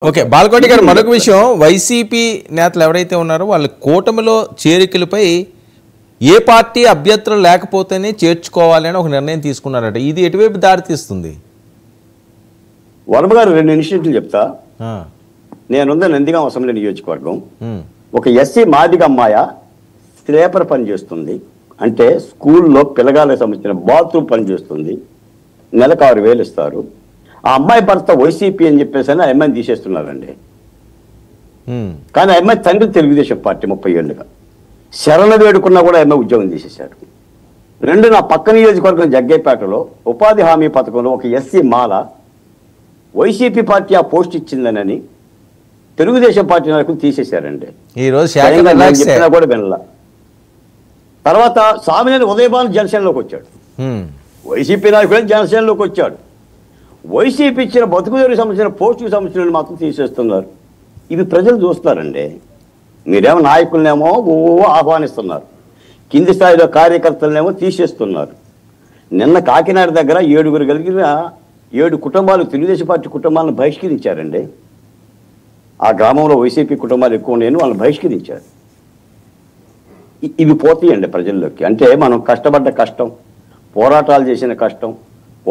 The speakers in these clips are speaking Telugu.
ఓకే బాలకోటి గారు మరొక విషయం వైసీపీ నేతలు ఎవరైతే ఉన్నారో వాళ్ళు కూటమిలో చేరికలపై ఏ పార్టీ అభ్యర్థులు లేకపోతేనే చేర్చుకోవాలి అని ఒక నిర్ణయం తీసుకున్నారట. ఇది ఎటువైపు దారి తీస్తుంది? వర్మ గారు రెండు ఇనిషియేటివ్లు చెప్తా. నేనుంది నందిగాం అసెంబ్లీ నియోజకవర్గం. ఒక ఎస్సీ మాదిగ అమ్మాయ స్లేపర్ పని చేస్తుంది, అంటే స్కూల్లో పిల్లగాళ్ళకి సంబంధించిన బాత్రూమ్ పని చేస్తుంది, నెలకు 6,000 ఇస్తారు. ఆ అమ్మాయి భర్త వైసీపీ అని చెప్పేసి ఆ అమ్మాయిని తీసేస్తున్నారండి. కానీ ఆ అమ్మాయి తండ్రి తెలుగుదేశం పార్టీ 30 ఏళ్ళుగా శరణ వేడుకున్నా కూడా అమ్మాయి ఉద్యోగం తీసేశారు. రెండు, నా పక్క నియోజకవర్గం జగ్గేపేటలో ఉపాధి హామీ పథకంలో ఒక ఎస్సీ మాల వైసీపీ పార్టీ ఆ పోస్ట్ ఇచ్చిందనని తెలుగుదేశం పార్టీ నాయకులు తీసేశారండి. చెప్పినా కూడా వినలా. తర్వాత సామినేని ఉదయభాను జనసేనలోకి వచ్చాడు, వైసీపీ నాయకుడు జనసేనలోకి వచ్చాడు. వైసీపీ ఇచ్చిన బతుకుదేరికి సంబంధించిన పోస్టుకు సంబంధించిన మాత్రం తీసేస్తున్నారు. ఇవి ప్రజలు చూస్తారండి. మీరేమో నాయకులనేమో ఆహ్వానిస్తున్నారు, కింది స్థాయిలో కార్యకర్తలనేమో తీసేస్తున్నారు. నిన్న కాకినాడ దగ్గర 7 కలిగిన 7 కుటుంబాలు తెలుగుదేశం పార్టీ కుటుంబాలను బహిష్కరించారండి. ఆ గ్రామంలో వైసీపీ కుటుంబాలు ఎక్కువ ఉన్నాయని వాళ్ళని బహిష్కరించారు. ఇవి పోతాయండి ప్రజల్లోకి. అంటే మనం కష్టపడ్డ కష్టం, పోరాటాలు చేసిన కష్టం,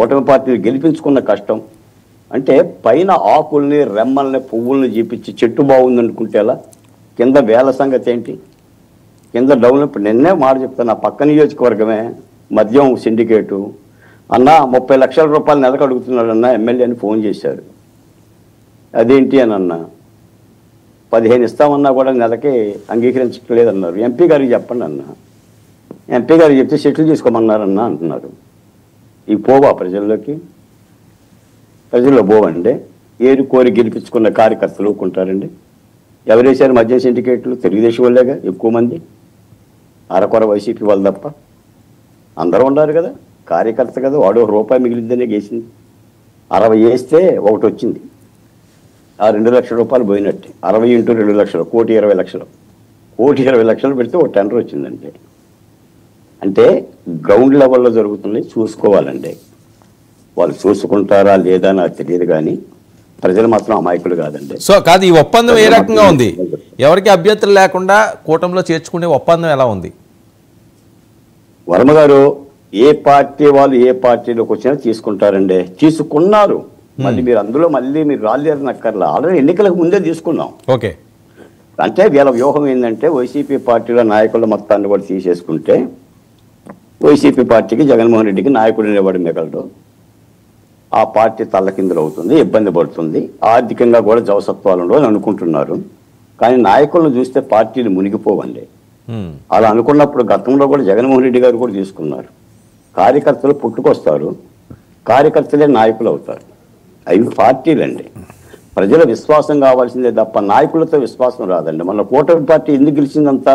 ఓటమి పార్టీని గెలిపించుకున్న కష్టం, అంటే పైన ఆకుల్ని రెమ్మల్ని పువ్వుల్ని చూపించి చెట్టు బాగుందనుకుంటేలా కింద వేల సంగతి ఏంటి, కింద డౌన్. ఇప్పుడు నిన్నే మాట చెప్తాను, నా పక్క నియోజకవర్గమే మద్యం సిండికేటు అన్న 30 లక్షల రూపాయలు నెలకు అడుగుతున్నాడు అన్న ఎమ్మెల్యే అని ఫోన్ చేశారు. అదేంటి అని అన్నా, 15 ఇస్తామన్నా కూడా నెలకి అంగీకరించట్లేదన్నారు. ఎంపీ గారికి చెప్పండి అన్న, ఎంపీ గారికి చెప్తే సెటిల్ చేసుకోమన్నారన్నా అంటున్నారు. ఇవి పోవా ప్రజల్లోకి? ప్రజల్లో పోవండి. ఏరు కోరి గెలిపించుకున్న కార్యకర్తలు ఊరుకుంటారండి. ఎవరేసారు మద్యం సిండికేట్లు? తెలుగుదేశం వాళ్ళేగా ఎక్కువ మంది, అరకొర వైసీపీ వాళ్ళు తప్ప అందరూ ఉన్నారు కదా. కార్యకర్త కదా, వాడు రూపాయి మిగిలిద్దనే గేసింది. 60 వేస్తే ఒకటి వచ్చింది, ఆ 2 లక్షల రూపాయలు పోయినట్టే. 60 × 2 లక్షలు, 1,20,00,000. 1,20,00,000 పెడితే ఒక టెండర్ వచ్చిందంటే. అంటే గ్రౌండ్ లెవెల్లో జరుగుతుంది, చూసుకోవాలండి. వాళ్ళు చూసుకుంటారా లేదా నాకు తెలియదు, కానీ ప్రజలు మాత్రం అమాయకులు కాదండి. సో కాదు, ఈ ఒప్పందం ఏ రకంగా ఉంది? ఎవరికి అభ్యర్థులు లేకుండా కూటమిలో చేర్చుకునే ఒప్పందం ఎలా ఉంది? వర్మ గారు, ఏ పార్టీ వాళ్ళు ఏ పార్టీలోకి వచ్చినా తీసుకుంటారండి, తీసుకున్నారు. మళ్ళీ మీరు అందులో మళ్ళీ మీరు రాలేరనక్కర్లా, ఆల్రెడీ ఎన్నికలకు ముందే తీసుకున్నాం. ఓకే, అంటే వీళ్ళ వ్యూహం ఏంటంటే వైసీపీ పార్టీలో నాయకుల మొత్తాన్ని కూడా తీసేసుకుంటే వైసీపీ పార్టీకి జగన్మోహన్ రెడ్డికి నాయకుడు అనేవాడు మిగలడు, ఆ పార్టీ తల్లకిందులు అవుతుంది, ఇబ్బంది పడుతుంది, ఆర్థికంగా కూడా జవసత్వాలు ఉండవు అని అనుకుంటున్నారు. కానీ నాయకులను చూస్తే పార్టీలు మునిగిపోవండి. అలా అనుకున్నప్పుడు గతంలో కూడా జగన్మోహన్ రెడ్డి గారు కూడా తీసుకున్నారు. కార్యకర్తలు పుట్టుకొస్తారు, కార్యకర్తలే నాయకులు అవుతారు. అవి పార్టీలండి. ప్రజల విశ్వాసం కావాల్సిందే తప్ప నాయకులతో విశ్వాసం రాదండి. మన కూటమి పార్టీ ఎందుకు గెలిచిందంతా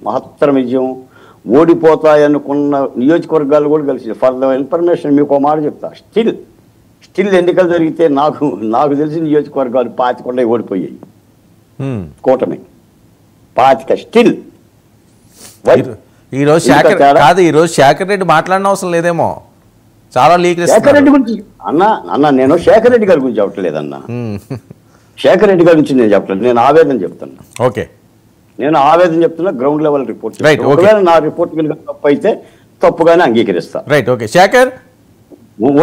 మహత్తర విజయం, ఓడిపోతాయనుకున్న నియోజకవర్గాలు కూడా గెలిచింది. ఫర్ ద ఇన్ఫర్మేషన్ మీకు ఒక మాట చెప్తా, స్టిల్ ఎన్నికలు జరిగితే నాకు తెలిసిన నియోజకవర్గాలు 25 ఓడిపోయాయి. కూటమి 25 స్టిల్. ఈరోజు శేఖర్ రెడ్డి మాట్లాడిన అవసరం లేదేమో, చాలా లీక్. శేఖర్ రెడ్డి గురించి అన్న నేను శేఖర్ రెడ్డి గారి గురించి చెప్పట్లేదన్నా, శేఖర్ రెడ్డి గారి గురించి నేను చెప్పట్లేదు, నేను ఆవేదన చెప్తున్నా. ఓకే, నేను ఆవేదన చెప్తున్నా, గ్రౌండ్ లెవెల్ రిపోర్ట్. ఒకవేళ నా రిపోర్ట్ కనుక తప్పు అయితే తప్పుగానే అంగీకరిస్తా. Right, okay. శేఖర్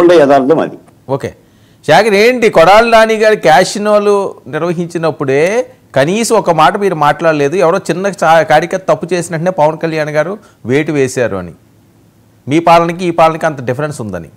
ఉండే యథార్థం అది. ఓకే, శేఖర్ ఏంటి కొడాలి నాని గారి క్యాషినోలు నిర్వహించినప్పుడే కనీసం ఒక మాట మీరు మాట్లాడలేదు. ఎవరో చిన్న కార్యకర్త తప్పు చేసినట్టునే పవన్ కళ్యాణ్ గారు వేటు వేశారు అని. మీ పాలనకి ఈ పాలనకి అంత డిఫరెన్స్ ఉందని.